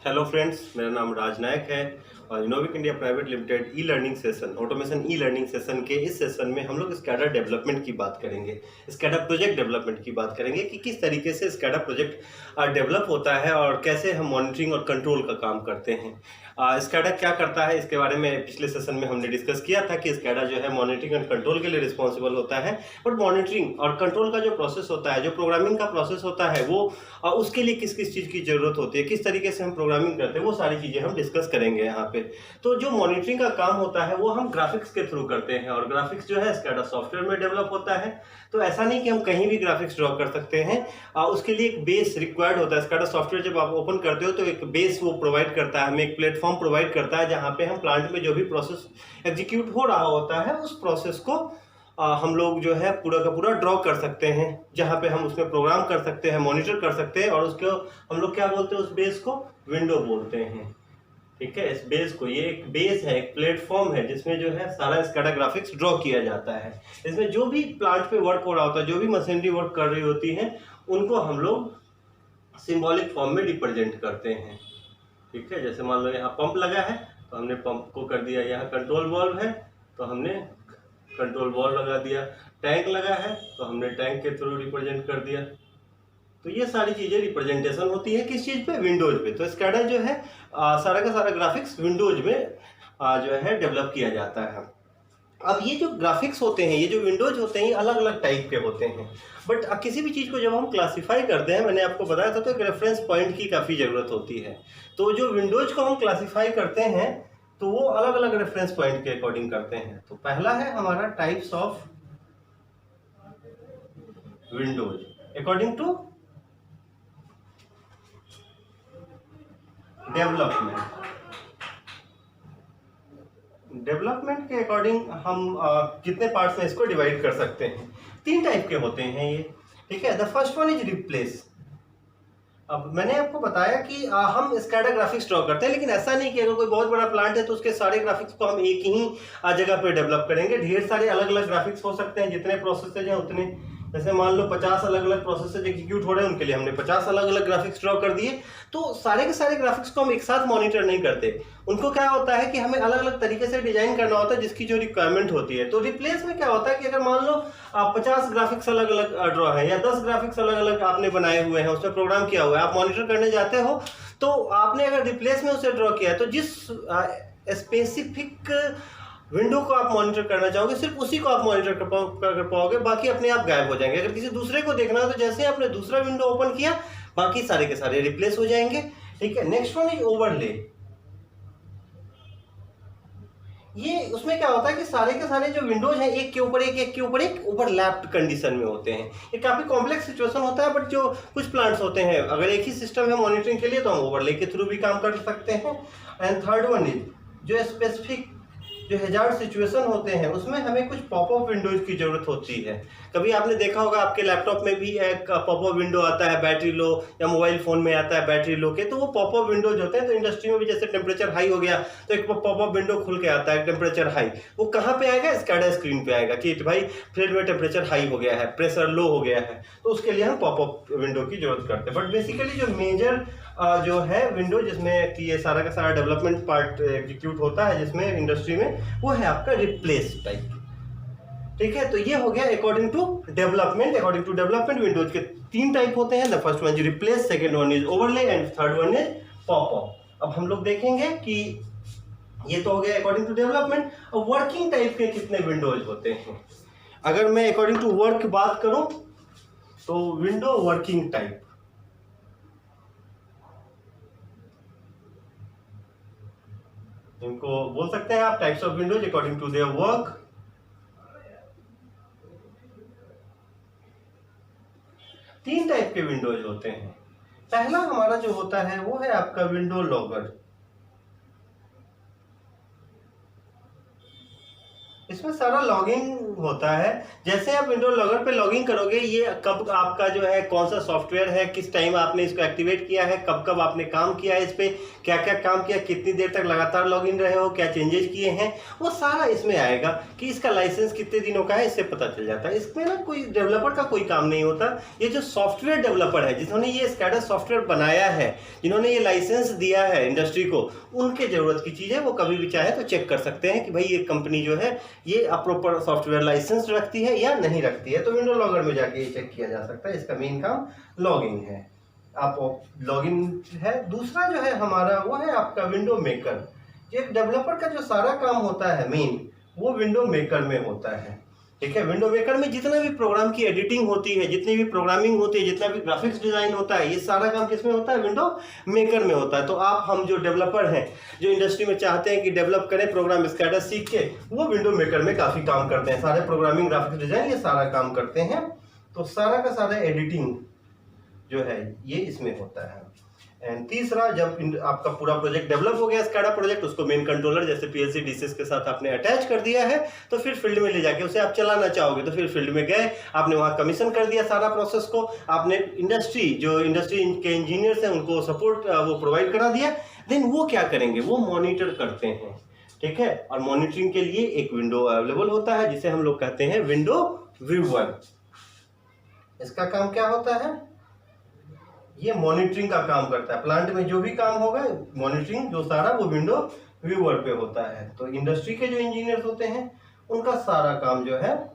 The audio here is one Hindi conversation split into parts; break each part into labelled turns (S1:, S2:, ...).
S1: हेलो फ्रेंड्स, मेरा नाम राज नायक है और Innovic India private limited e learning session automation e learning session के इस सेशन में हम लोग स्कैडा डेवलपमेंट की बात करेंगे। स्कैडा प्रोजेक्ट डेवलपमेंट की बात करेंगे कि किस तरीके से स्कैडा प्रोजेक्ट डेवलप होता है और कैसे हम मॉनिटरिंग और कंट्रोल का काम करते हैं। स्कैडा क्या करता है इसके बारे में पिछले सेशन में हमने डिस्कस किया था कि स्कैडा जो है मॉनिटरिंग एंड कंट्रोल के लिए रिस्पॉन्सिबल होता है। बट मॉनिटरिंग और कंट्रोल का जो प्रोसेस होता है, जो प्रोग्रामिंग का प्रोसेस होता है, वो उसके लिए किस किस चीज़ की ज़रूरत होती है, किस तरीके से हम प्रोग्रामिंग करते हैं, वो सारी चीज़ें हम डिस्कस करेंगे यहाँ पे। तो जो मॉनिटरिंग का काम होता है वो हम ग्राफिक्स के थ्रू करते हैं और ग्राफिक्स जो है स्कैडा सॉफ्टवेयर में डेवलप होता है। तो ऐसा नहीं कि हम कहीं भी ग्राफिक्स ड्रॉ कर सकते हैं, उसके लिए एक बेस रिक्वायर्ड होता है। स्कैडा सॉफ्टवेयर जब आप ओपन करते हो तो एक बेस वो प्रोवाइड करता है, हमें एक प्लेटफॉर्म प्रोवाइड करता है जहाँ पे हम प्लांट में जो भी प्रोसेस एग्जीक्यूट हो रहा होता है उस प्रोसेस को हम लोग जो है पूरा का पूरा ड्रॉ कर सकते हैं, जहाँ पे हम उसमें प्रोग्राम कर सकते हैं, मॉनिटर कर सकते हैं और उसको हम लोग क्या बोलते हैं, उस बेस को विंडो बोलते हैं। ठीक है, इस बेस को, ये एक बेस है, एक प्लेटफॉर्म है जिसमें जो है सारा स्कैडा ग्राफिक्स ड्रॉ किया जाता है। इसमें जो भी प्लांट पे वर्क हो रहा होता है, जो भी मशीनरी वर्क कर रही होती है, उनको हम लोग सिंबॉलिक फॉर्म में रिप्रेजेंट करते हैं। ठीक है, जैसे मान लो यहाँ पंप लगा है तो हमने पंप को कर दिया, यहाँ कंट्रोल वॉल्व है तो हमने कंट्रोल वॉल्व लगा दिया, टैंक लगा है तो हमने टैंक के थ्रू रिप्रेजेंट कर दिया। तो ये सारी चीजें रिप्रेजेंटेशन होती है किस चीज पे, विंडोज पे। तो स्कैडा जो है सारा का सारा ग्राफिक्स विंडोज में जो है डेवलप किया जाता है। अब ये जो ग्राफिक्स होते हैं, ये जो विंडोज होते हैं, ये अलग अलग टाइप के होते हैं। बट किसी भी चीज़ को जब हम क्लासीफाई करते हैं, मैंने आपको बताया था, तो एक रेफरेंस पॉइंट की काफ़ी ज़रूरत होती है। तो जो विंडोज को हम क्लासीफाई करते हैं तो वो अलग अलग रेफरेंस पॉइंट के अकॉर्डिंग करते हैं। तो पहला है हमारा types of windows according to development के अकॉर्डिंग हम कितने पार्ट्स में इसको डिवाइड कर सकते हैं। 3 टाइप के होते हैं ये। ठीक है, the first one is replace. अब मैंने आपको बताया कि हम स्कैडा ग्राफिक्स ड्रॉ करते हैं, लेकिन ऐसा नहीं कि अगर कोई बहुत बड़ा प्लांट है तो उसके सारे ग्राफिक्स को हम एक ही जगह पे डेवलप करेंगे। ढेर सारे अलग अलग ग्राफिक्स हो सकते हैं, जितने प्रोसेसेज हैं उतने। जैसे मान लो 50 अलग अलग प्रोसेसेज एग्जीक्यूट हो रहे हैं, उनके लिए हमने 50 अलग अलग ग्राफिक्स ड्रॉ कर दिए। तो सारे के सारे ग्राफिक्स को हम एक साथ मॉनिटर नहीं करते। उनको क्या होता है कि हमें अलग अलग तरीके से डिजाइन करना होता है जिसकी जो रिक्वायरमेंट होती है। तो रिप्लेस में क्या होता है कि अगर मान लो 50 ग्राफिक्स अलग अलग ड्रॉ है या 10 ग्राफिक्स अलग अलग आपने बनाए हुए हैं, उसमें प्रोग्राम किया हुआ है, आप मॉनिटर करने जाते हो, तो आपने अगर रिप्लेस में उसे ड्रॉ किया है तो जिस स्पेसिफिक विंडो को आप मॉनिटर करना चाहोगे सिर्फ उसी को आप मॉनिटर कर पाओगे, बाकी अपने आप गायब हो जाएंगे। अगर किसी दूसरे को देखना हो तो जैसे आपने दूसरा विंडो ओपन किया, बाकी सारे के सारे रिप्लेस हो जाएंगे। ठीक है, नेक्स्ट वन इज ओवरले। ये उसमें क्या होता है कि सारे के सारे जो विंडोज हैं एक के ऊपर एक, एक के ऊपर एक ओवरलैप्ड कंडीशन में होते हैं। ये काफी कॉम्प्लेक्स सिचुएशन होता है, बट जो कुछ प्लांट्स होते हैं, अगर एक ही सिस्टम है मॉनिटरिंग के लिए तो हम ओवरले के थ्रू भी काम कर सकते हैं। एंड थर्ड वन इज जो स्पेसिफिक जो हैजार्ड सिचुएशन होते हैं उसमें हमें कुछ पॉपअप विंडोज की जरूरत होती है। कभी आपने देखा होगा आपके लैपटॉप में भी एक पॉपअप विंडो आता है बैटरी लो, या मोबाइल फोन में आता है बैटरी लो के। तो वो पॉपअप विंडोज होते हैं। तो इंडस्ट्री में भी जैसे टेम्परेचर हाई हो गया तो एक पॉपअप विंडो खुल के आता है टेम्परेचर हाई। वो कहाँ पे आएगा, स्कैडा स्क्रीन पे आएगा कि भाई फ्लैट में टेम्परेचर हाई हो गया है, प्रेशर लो हो गया है। तो उसके लिए हम पॉपअप विंडो की जरूरत करते हैं। बट बेसिकली जो मेजर जो है विंडो जिसमें कि ये सारा का सारा डेवलपमेंट पार्ट एग्जीक्यूट होता है जिसमें इंडस्ट्री में, वो है आपका रिप्लेस टाइप। ठीक है, तो ये हो गया according to development. According to development windows के 3 टाइप होते हैं। The first one is replace, second one is overlay and third one is popup. अब हम लोग देखेंगे कि ये तो हो गया अकॉर्डिंग टू डेवलपमेंट। अब वर्किंग टाइप के कितने विंडोज होते हैं। अगर मैं अकॉर्डिंग टू वर्क बात करूं तो विंडो वर्किंग टाइप, इनको बोल सकते हैं आप types of windows according to their work. 3 type के विंडोज होते हैं। पहला हमारा जो होता है वो है आपका विंडो लॉगर। इसमें सारा लॉगिंग होता है। जैसे आप विंडो लॉगर पे लॉगिंग करोगे, ये कब आपका जो है कौन सा सॉफ्टवेयर है, किस टाइम आपने इसको एक्टिवेट किया है, कब कब आपने काम किया है, इस पे क्या क्या काम किया, कितनी देर तक लगातार लॉगिन रहे हो, क्या चेंजेस किए हैं, वो सारा इसमें आएगा। कि इसका लाइसेंस कितने दिनों का है, इससे पता चल जाता है। इसमें ना कोई डेवलपर का कोई काम नहीं होता। ये जो सॉफ्टवेयर डेवलपर है, जिन्होंने ये स्कैडा सॉफ्टवेयर बनाया है, जिन्होंने ये लाइसेंस दिया है इंडस्ट्री को, उनके जरूरत की चीज़ है। वो कभी भी चाहे तो चेक कर सकते हैं कि भाई ये कंपनी जो है ये अप्रोपर सॉफ्टवेयर लाइसेंस रखती है या नहीं रखती है। तो विंडो लॉगर में जाके ये चेक किया जा सकता है। इसका मेन काम लॉगिंग है, आप लॉगिन है। दूसरा जो है हमारा वो है आपका विंडो मेकर। ये डेवलपर का जो सारा काम होता है मेन, वो विंडो मेकर में होता है। ठीक है, विंडो मेकर में जितना भी प्रोग्राम की एडिटिंग होती है, जितनी भी प्रोग्रामिंग होती है, जितना भी ग्राफिक्स डिजाइन होता है, ये सारा काम किसमें होता है, विंडो मेकर में होता है। तो आप हम जो डेवलपर हैं, जो इंडस्ट्री में चाहते हैं कि डेवलप करें प्रोग्राम स्कैडा सीख के, वो विंडो मेकर में काफी काम करते हैं। सारे प्रोग्रामिंग, ग्राफिक्स डिजाइन, ये सारा काम करते हैं। तो सारा का सारा एडिटिंग जो है ये इसमें होता है। एंड तीसरा, जब आपका पूरा प्रोजेक्ट डेवलप हो गया, स्कैडा प्रोजेक्ट, उसको मेन कंट्रोलर जैसे पीएलसी डीसीएस के साथ आपने अटैच कर दिया है, तो फिर फील्ड में ले जाके उसे आप चलाना चाहोगे, तो फिर फील्ड में गए, आपने वहां कमीशन कर दिया सारा प्रोसेस को, आपने इंडस्ट्री के इंजीनियर्स हैं उनको सपोर्ट वो प्रोवाइड करा दिया। देन वो क्या करेंगे, वो मॉनिटर करते हैं। ठीक है, और मॉनिटरिंग के लिए एक विंडो अवेलेबल होता है जिसे हम लोग कहते हैं विंडो व्यूअर। इसका काम क्या होता है, ये मॉनिटरिंग का काम करता है। प्लांट में जो भी काम होगा, मॉनिटरिंग जो सारा, वो विंडो व्यूअर पे होता है। तो इंडस्ट्री के जो इंजीनियर्स होते हैं उनका सारा काम जो है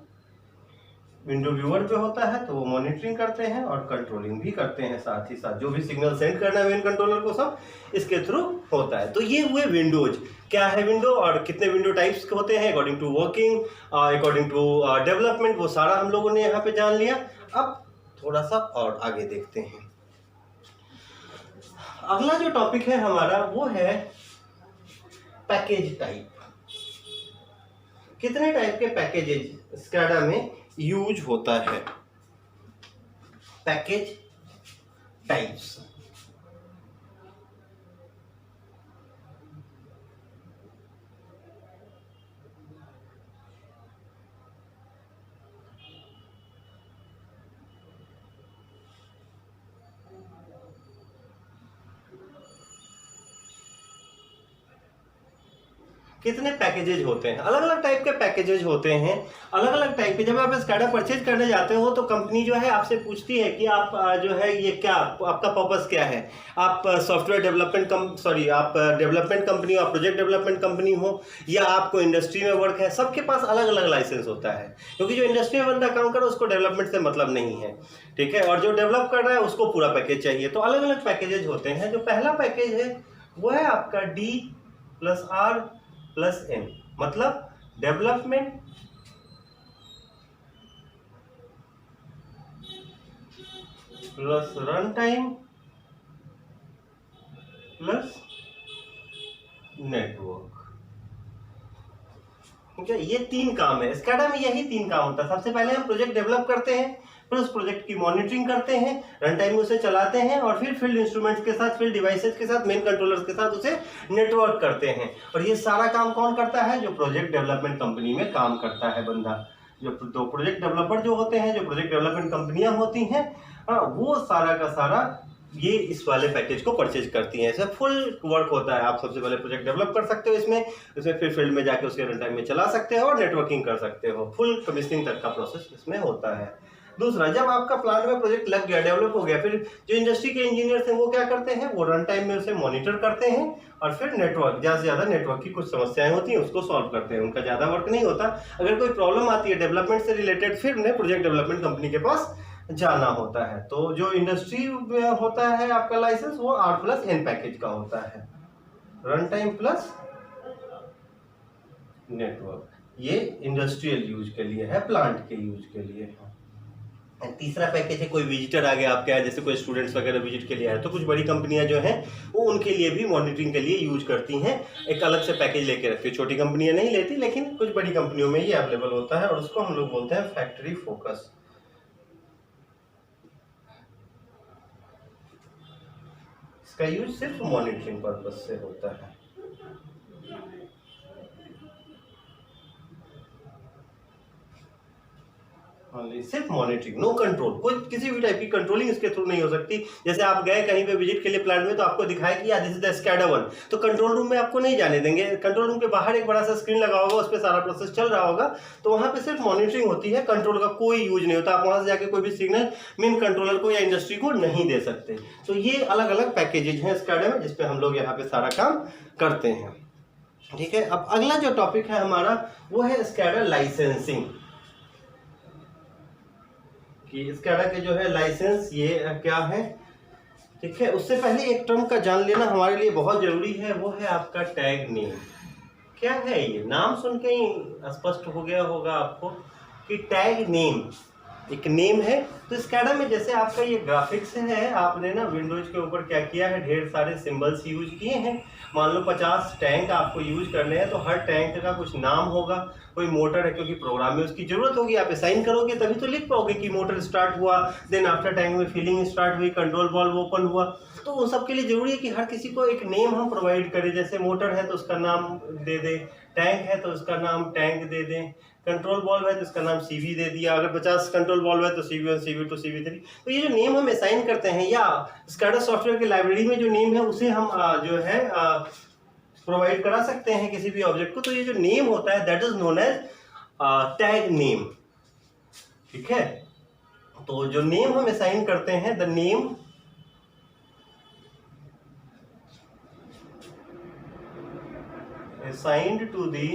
S1: विंडो व्यूअर पे होता है। तो वो मॉनिटरिंग करते हैं और कंट्रोलिंग भी करते हैं साथ ही साथ। जो भी सिग्नल सेंड करना है मेन कंट्रोलर को, सब इसके थ्रू होता है। तो ये हुए विंडोज। क्या है विंडो और कितने विंडो टाइप्स होते हैं according to working, according to development, वो सारा हम लोगों ने यहाँ पे जान लिया। अब थोड़ा सा और आगे देखते हैं। अगला जो टॉपिक है हमारा वो है पैकेज टाइप। कितने टाइप के पैकेजेज स्कैडा में यूज होता है, पैकेज टाइप्स। कितने पैकेजेज होते हैं, अलग अलग टाइप के पैकेजेज होते हैं, अलग अलग टाइप के। जब आप स्कैडा परचेज करने जाते हो तो कंपनी जो है आपसे पूछती है कि आप जो है ये क्या, आपका पर्पस क्या है। आप सॉफ्टवेयर डेवलपमेंट आप डेवलपमेंट कंपनी हो, आप प्रोजेक्ट डेवलपमेंट कंपनी हो, या आपको इंडस्ट्री में वर्क है। सबके पास अलग अलग लाइसेंस होता है, क्योंकि जो इंडस्ट्री में बंदा काम कर रहा है उसको डेवलपमेंट से मतलब नहीं है। ठीक है, और जो डेवलप कर रहा है उसको पूरा पैकेज चाहिए। तो अलग अलग पैकेजेज होते हैं। जो पहला पैकेज है वो है आपका D+R+N, मतलब development plus run time plus network. ठीक है, ये तीन काम है स्कैडा में, यही तीन काम होता है। सबसे पहले हम प्रोजेक्ट डेवलप करते हैं, फिर उस प्रोजेक्ट की मॉनिटरिंग करते हैं, रन टाइम में उसे चलाते हैं, और फिर फील्ड इंस्ट्रूमेंट्स के साथ, फील्ड डिवाइसेस के साथ, मेन कंट्रोलर्स के साथ उसे नेटवर्क करते हैं। और ये सारा काम कौन करता है, जो प्रोजेक्ट डेवलपमेंट कंपनी में काम करता है बंदा। जो दो प्रोजेक्ट डेवलपर जो होते हैं, जो प्रोजेक्ट डेवलपमेंट कंपनियां होती हैं, हाँ, वो सारा का सारा ये इस वाले पैकेज को परचेज करती हैं। ऐसा फुल वर्क होता है। आप सबसे पहले प्रोजेक्ट डेवलप कर सकते हो इसमें फिर फील्ड में जाके उसके रन टाइम में चला सकते हो और नेटवर्किंग कर सकते हो। फुल कमीशनिंग तक का प्रोसेस इसमें होता है। दूसरा, जब आपका प्लांट में प्रोजेक्ट लग गया, डेवलप हो गया, फिर जो इंडस्ट्री के इंजीनियर्स हैं वो क्या करते हैं, वो रन टाइम में उसे मॉनिटर करते हैं, और फिर नेटवर्क, ज़्यादा से ज़्यादा नेटवर्क की कुछ समस्याएं होती हैं उसको सॉल्व करते हैं। उनका ज़्यादा वर्क नहीं होता। अगर कोई प्रॉब्लम आती है डेवलपमेंट से रिलेटेड, फिर उन्हें प्रोजेक्ट डेवलपमेंट कंपनी के पास जाना होता है। तो जो इंडस्ट्री में होता है आपका लाइसेंस, वो R+N पैकेज का होता है, रन टाइम प्लस नेटवर्क। ये इंडस्ट्रियल यूज के लिए है, प्लांट के यूज के लिए है। तीसरा पैकेज है, कोई विजिटर आ गया आपके यहाँ, जैसे कोई स्टूडेंट्स वगैरह विजिट के लिए आए, तो कुछ बड़ी कंपनियां जो हैं वो उनके लिए भी मॉनिटरिंग के लिए यूज करती हैं, एक अलग से पैकेज लेके रखती है। छोटी कंपनियां नहीं लेती, लेकिन कुछ बड़ी कंपनियों में ये अवेलेबल होता है, और उसको हम लोग बोलते हैं फैक्ट्री फोकस। इसका यूज सिर्फ मॉनिटरिंग पर्पस से होता है। सिर्फ मॉनिटरिंग, नो कंट्रोल, कोई किसी भी टाइप की कंट्रोलिंग इसके थ्रू नहीं हो सकती। जैसे आप गए कहीं पे विजिट के लिए प्लांट में, तो आपको दिखाया कि दिस इज द स्कैडा 1, तो कंट्रोल रूम में आपको नहीं जाने देंगे। कंट्रोल रूम के बाहर एक बड़ा सा स्क्रीन लगा होगा, उस पर सारा प्रोसेस चल रहा होगा, तो वहां पे सिर्फ मॉनिटरिंग होती है, कंट्रोल का कोई यूज नहीं होता। आप वहां से जाके कोई भी सिग्नल मेन कंट्रोलर को या इंडस्ट्री को नहीं दे सकते। तो ये अलग अलग पैकेजेज हैं स्कैडा में, जिसपे हम लोग यहाँ पे सारा काम करते हैं। ठीक है, अब अगला जो टॉपिक है हमारा वो है स्कैडा लाइसेंसिंग, कि स्कैडा के जो है लाइसेंस ये क्या है। ठीक है, उससे पहले एक टर्म का जान लेना हमारे लिए बहुत जरूरी है, वो है आपका टैग नेम। क्या है ये? नाम सुन के ही स्पष्ट हो गया होगा आपको कि टैग नेम एक नेम है। तो स्कैडा में जैसे आपका ये ग्राफिक्स है, आपने ना विंडोज के ऊपर क्या किया है, ढेर सारे सिंबल्स यूज किए हैं। मान लो 50 टैंक आपको यूज करने हैं, तो हर टैंक का कुछ नाम होगा। कोई मोटर है, क्योंकि प्रोग्राम में उसकी जरूरत होगी, आप असाइन करोगे तभी तो लिख पाओगे कि मोटर स्टार्ट हुआ, देन आफ्टर टैंक में फिलिंग स्टार्ट हुई, कंट्रोल वाल्व ओपन हुआ। तो उन सब के लिए जरूरी है कि हर किसी को एक नेम हम प्रोवाइड करें। जैसे मोटर है तो उसका नाम दे दें, टैंक है तो उसका नाम टैंक दे दें, कंट्रोल वॉल्व है तो इसका नाम CV दे दिया। अगर 50 कंट्रोल वॉल्व है तो CV1, CV2, CV3। तो ये जो नेम हम असाइन करते हैं, या स्कैडा सॉफ्टवेयर की लाइब्रेरी में जो नेम है उसे हम जो है प्रोवाइड करा सकते हैं किसी भी ऑब्जेक्ट को। तो ये जो नेम होता है that is known as tag name. ठीक है, तो जो नेम हम असाइन करते हैं, the name assigned to the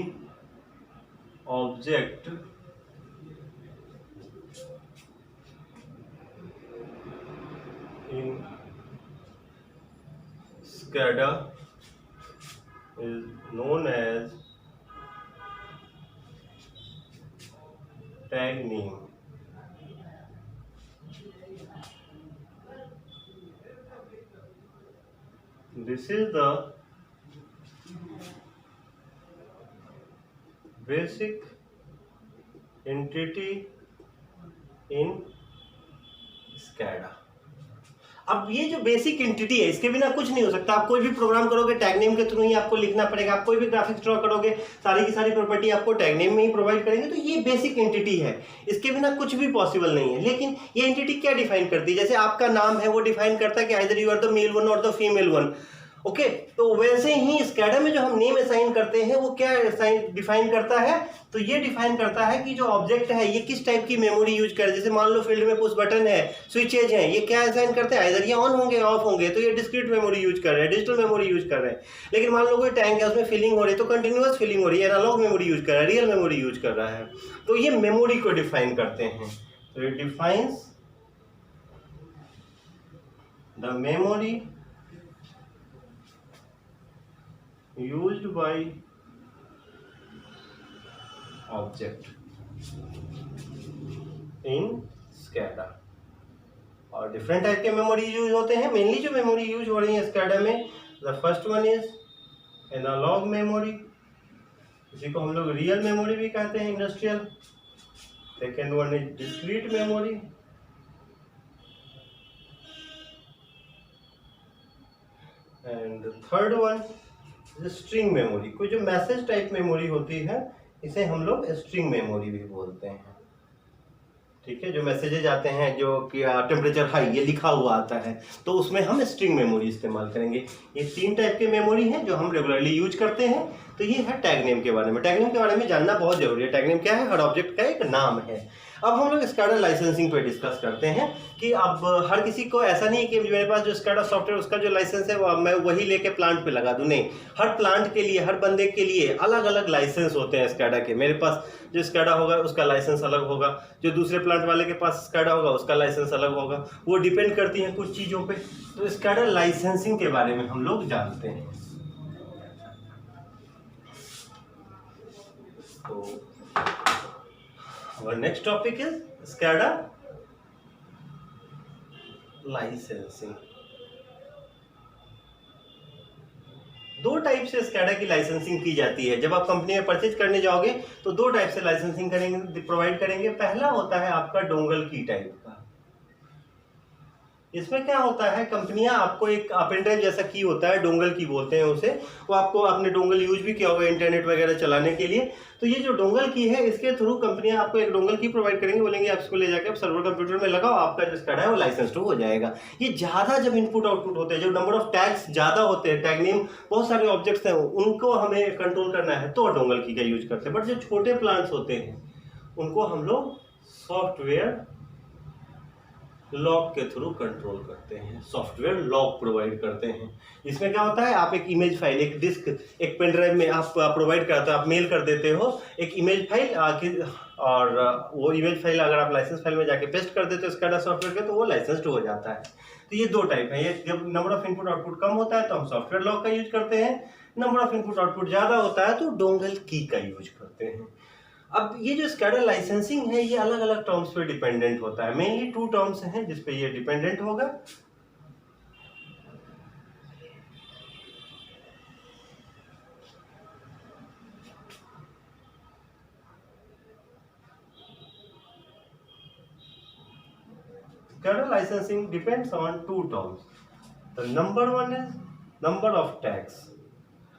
S1: object in SCADA is known as tag name. This is the basic entity in SCADA। अब ये जो बेसिक एंटिटी है, इसके बिना कुछ नहीं हो सकता। आप कोई भी प्रोग्राम करोगे टैग नेम के थ्रू ही आपको लिखना पड़ेगा। आप कोई भी ग्राफिक्स ड्रॉ करोगे, सारी की सारी प्रॉपर्टी आपको टैग नेम में ही प्रोवाइड करेंगे। तो ये बेसिक एंटिटी है, इसके बिना कुछ भी पॉसिबल नहीं है। लेकिन ये एंटिटी क्या डिफाइन करती है? जैसे आपका नाम है, वो डिफाइन करता है कि either you are the male one और द फीमेल वन। ओके, तो वैसे ही स्कैडा में जो हम नेम असाइन करते हैं वो क्या डिफाइन करता है? तो ये डिफाइन करता है कि जो ऑब्जेक्ट है ये किस टाइप की मेमोरी यूज करे। जैसे मान लो फील्ड में पुश बटन है, स्विचेज हैं, ये क्या असाइन करते हैं? आइदर ये ऑन होंगे, ऑफ होंगे, तो ये डिस्क्रीट मेमोरी यूज कर रहे हैं, डिजिटल मेमोरी यूज कर रहे हैं। लेकिन मान लो कोई टैंक है, उसमें फिलिंग हो रही है, तो कंटिन्यूअस फिलिंग हो रही है, एनालॉग मेमोरी यूज कर रहा है, रियल मेमोरी यूज कर रहा है। तो ये मेमोरी को डिफाइन करते हैं। तो it defines the memory used by object in SCADA। और डिफरेंट टाइप के मेमोरी यूज होते हैं। मेनली जो मेमोरी यूज हो रही है SCADA में, the first one is analog memory, इसी को हम लोग रियल मेमोरी भी कहते हैं, industrial. Second one is discrete memory, and third one string memory. कोई जो मैसेज टाइप मेमोरी होती है, इसे हम लोग स्ट्रिंग मेमोरी भी बोलते हैं। ठीक है, जो मैसेजेज आते हैं जो कि टेम्परेचर हाई ये लिखा हुआ आता है, तो उसमें हम स्ट्रिंग मेमोरी इस्तेमाल करेंगे। ये 3 टाइप के मेमोरी हैं जो हम रेगुलरली यूज करते हैं। तो ये है टैग नेम के बारे में। टैग नेम के बारे में जानना बहुत जरूरी है। टैग नेम क्या है? हर ऑब्जेक्ट का एक नाम है। अब हम लोग स्कैडा लाइसेंसिंग पे डिस्कस करते हैं कि अब हर किसी को ऐसा नहीं है कि मेरे पास जो स्कैडा सॉफ्टवेयर उसका जो लाइसेंस है वो मैं वही लेके प्लांट पे लगा दूं। नहीं, हर प्लांट के लिए, हर बंदे के लिए अलग अलग लाइसेंस होते हैं स्कैडा के। मेरे पास जो स्कैडा होगा उसका लाइसेंस अलग होगा, जो दूसरे प्लांट वाले के पास स्कैडा होगा उसका लाइसेंस अलग होगा। वो डिपेंड करती है कुछ चीज़ों पे। तो स्कैडा लाइसेंसिंग के बारे में हम लोग जानते हैं। तो our next topic is SCADA licensing। 2 type से SCADA की लाइसेंसिंग की जाती है। जब आप कंपनी में परचेज करने जाओगे तो 2 टाइप से लाइसेंसिंग करेंगे, प्रोवाइड करेंगे। पहला होता है आपका डोंगल की टाइप का। इसमें क्या होता है, कंपनियां आपको एक पेन ड्राइव जैसा की होता है, डोंगल की बोलते हैं उसे, वो आपको आपने डोंगल यूज भी किया होगा इंटरनेट वगैरह चलाने के लिए। तो ये जो डोंगल की है, इसके थ्रू कंपनियां आपको एक डोंगल की प्रोवाइड करेंगे, बोलेंगे आप इसको ले जाकर आप सर्वर कंप्यूटर में लगाओ, आपका जो स्कैडा है वो लाइसेंस हो जाएगा। ये ज़्यादा जब इनपुट आउटपुट होते हैं, जब नंबर ऑफ टैग्स ज़्यादा होते हैं, टैग नेम बहुत सारे ऑब्जेक्ट्स हैं, उनको हमें कंट्रोल करना है तो डोंगल की का यूज करते हैं। बट जो छोटे प्लांट्स होते हैं उनको हम लोग सॉफ्टवेयर लॉक के थ्रू कंट्रोल करते हैं, सॉफ्टवेयर लॉक प्रोवाइड करते हैं। इसमें क्या होता है, आप एक इमेज फाइल, एक डिस्क, एक पेन ड्राइव में आप प्रोवाइड करते हो, आप मेल कर देते हो एक इमेज फाइल, और वो इमेज फाइल अगर आप लाइसेंस फाइल में जाके पेस्ट कर देते हो स्कैडा सॉफ्टवेयर के, तो वो लाइसेंस्ड हो जाता है। तो ये दो टाइप है, ये जब नंबर ऑफ इनपुट आउटपुट कम होता है तो हम सॉफ्टवेयर लॉक का यूज करते हैं, नंबर ऑफ इनपुट आउटपुट ज्यादा होता है तो डोंगल की का यूज करते हैं। अब ये जो स्कैडा लाइसेंसिंग है ये अलग अलग टर्म्स पे डिपेंडेंट होता है, मेनली 2 टर्म्स हैं जिस पे ये डिपेंडेंट होगा। SCADA licensing depends on 2 terms. The number one is number of tags.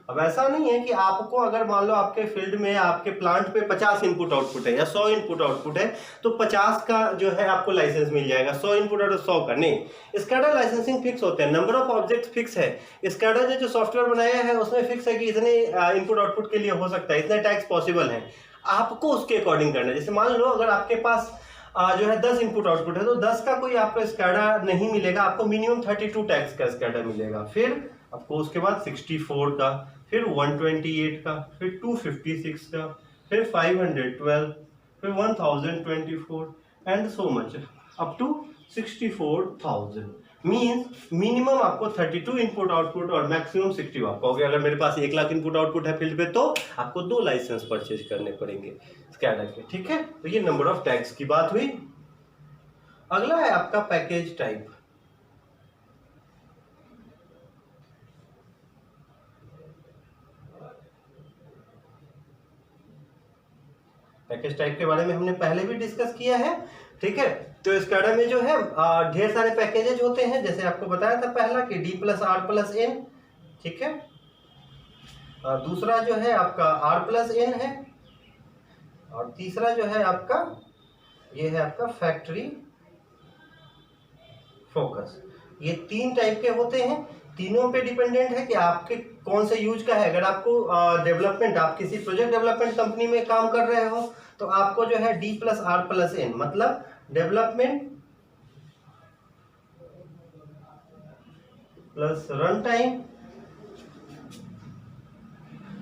S1: अब ऐसा नहीं है कि आपको अगर मान लो आपके फील्ड में, आपके प्लांट पे 50 इनपुट आउटपुट है या 100 इनपुट आउटपुट है तो 50 का जो है आपको लाइसेंस मिल जाएगा, 100 इनपुट आउटपुट 100 का नहीं। स्कैडा लाइसेंसिंग फिक्स होते हैं, नंबर ऑफ ऑब्जेक्ट्स फिक्स है। स्कैडा ने जो सॉफ्टवेयर बनाया है उसमें फिक्स है कि इतने इनपुट आउटपुट के लिए हो सकता है, इतने टैग्स पॉसिबल हैं, आपको उसके अकॉर्डिंग करना है। जैसे मान लो अगर आपके पास जो है 10 इनपुट आउटपुट है तो 10 का कोई आपको स्कैडा नहीं मिलेगा, आपको मिनिमम 32 टैग्स का स्कैडा मिलेगा। फिर आपको उसके बाद 64 का, फिर 128 का, फिर 256 का, फिर 512, फिर 1024 and so much up to 64,000। Means minimum आपको 32 इनपुट आउटपुट और मैक्सिमम 60। आप कहोगे अगर मेरे पास 1 लाख इनपुट आउटपुट है फील्ड पे तो आपको 2 लाइसेंस परचेज करने पड़ेंगे स्कैडा के, ठीक है। तो ये नंबर ऑफ टैग्स की बात हुई। अगला है आपका पैकेज टाइप। पैकेज टाइप के बारे में हमने पहले भी डिस्कस किया है, ठीक है। तो स्कैडा में जो है ढेर सारे पैकेजेज होते हैं, जैसे आपको बताया था पहला कि D+R+N, ठीक है। दूसरा जो है आपका R+N है, और तीसरा जो है आपका ये है आपका फैक्ट्री फोकस। ये 3 टाइप के होते हैं, तीनों पे डिपेंडेंट है कि आपके कौन से यूज का है। अगर आपको डेवलपमेंट, आप किसी प्रोजेक्ट डेवलपमेंट कंपनी में काम कर रहे हो तो आपको जो है D+R+N मतलब development plus run time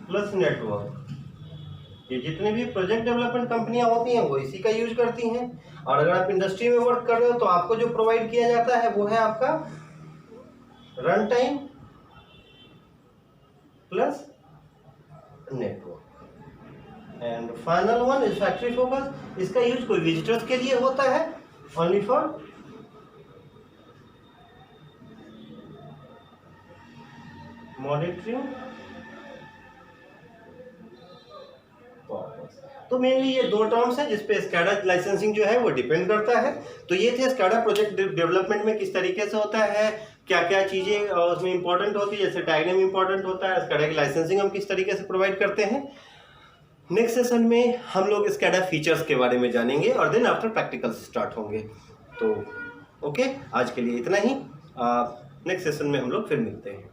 S1: plus network, ये जितने भी प्रोजेक्ट डेवलपमेंट कंपनियां होती हैं वो इसी का यूज करती हैं। और अगर आप इंडस्ट्री में वर्क कर रहे हो तो आपको जो प्रोवाइड किया जाता है वो है आपका run time plus network. And final one is factory focus. इसका यूज कोई विजिटर्स के लिए होता है, ओनली फॉर मॉनिटरिंग पर्पस। तो मेनली ये 2 टर्म्स हैं जिसपे स्कैडा लाइसेंसिंग जो है वो डिपेंड करता है। तो ये थे स्कैडा प्रोजेक्ट डेवलपमेंट में किस तरीके से होता है, क्या क्या चीजें उसमें इंपॉर्टेंट होती है, जैसे डायग्राम इंपॉर्टेंट होता है, स्कैडा की लाइसेंसिंग हम किस तरीके से प्रोवाइड करते हैं। नेक्स्ट सेशन में हम लोग स्कैडा फीचर्स के बारे में जानेंगे और देन आफ्टर प्रैक्टिकल स्टार्ट होंगे। तो ओके, आज के लिए इतना ही। नेक्स्ट सेशन में हम लोग फिर मिलते हैं।